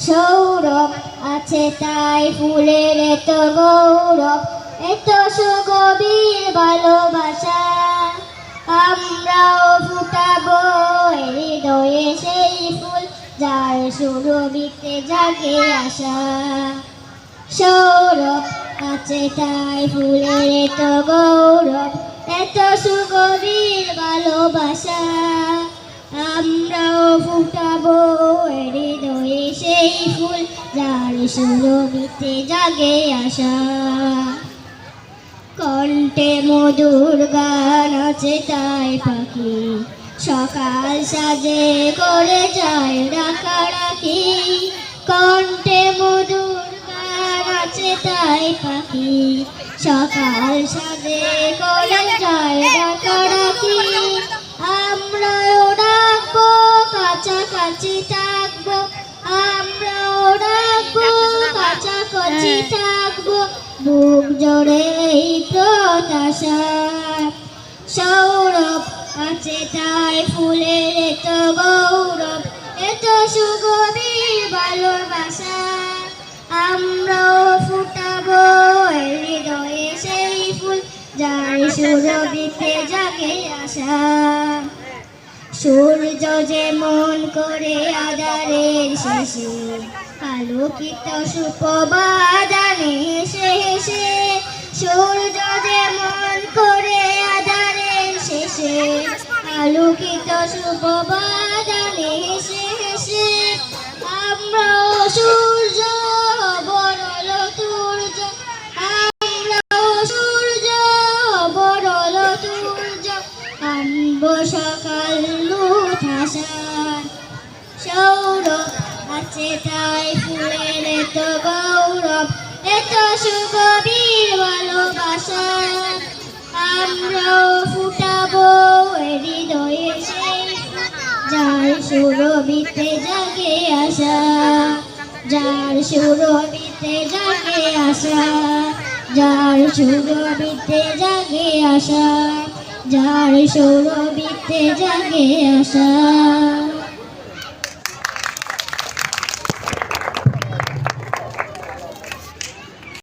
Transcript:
সৌরভ আছে তাই ফুলের এত গৌরব, এত সুগভীর ভালোবাসা। আমরাও ফুটাবো হৃদয়ে সেই ফুল, যার সুরভিতে জাগে আশা। সৌরভ আছে তাই ফুলের এত গৌরব, এত সুগভীর ভালোবাসা। আমরাও ফুটাবো হৃদয়ে সেই ফুল, যার সুরভিতে জাগে আশা। কণ্ঠে মধুর গান আছে তাই পাখি, সকাল সাজে করে যায় ডাকাডাকি। কণ্ঠে মধুর গান আছে তাই পাখি, সকাল সাজে করে যায় ডাকাডাকি। আমরাও ডাকবো, কাছাকাছি থাকবো, আমরাও ডাকবো, কাছাকাছি থাকবো, বুক জোড়ে এই প্রত্যাশা। সৌরভ আছে তাই ফুলের এত গৌরব, এত সুগভীর ভালোবাসা। আমরাও ফুটাবো হৃদয়ে সেই ফুল, যার সুরভিতে জাগে আশা। সূর্য যেমন করে আঁধারের শেষে আলোকিত সুপ্রভাত আনে হেসে হেসে। সূর্য যেমন করে আঁধারের শেষে আলোকিত সুপ্রভাত আনে হেসে হেসে। আমরাও সূর্য বরল তুর্য, আমরাও সূর্য বরল তুর্য, আনবো সকাল উঠাসা। সৌরভ আছে তাই ফুলের এত গৌরব, এত সুগভীর ভালোবাসা। আমরাও ফুটাবো হৃদয়ে সেই ফুল, যার সুরভিতে জাগে আশা। যার সুরভিতে জাগে আশা, যার সুরভিতে জাগে আশা, যার সুরভিতে জাগে আশা।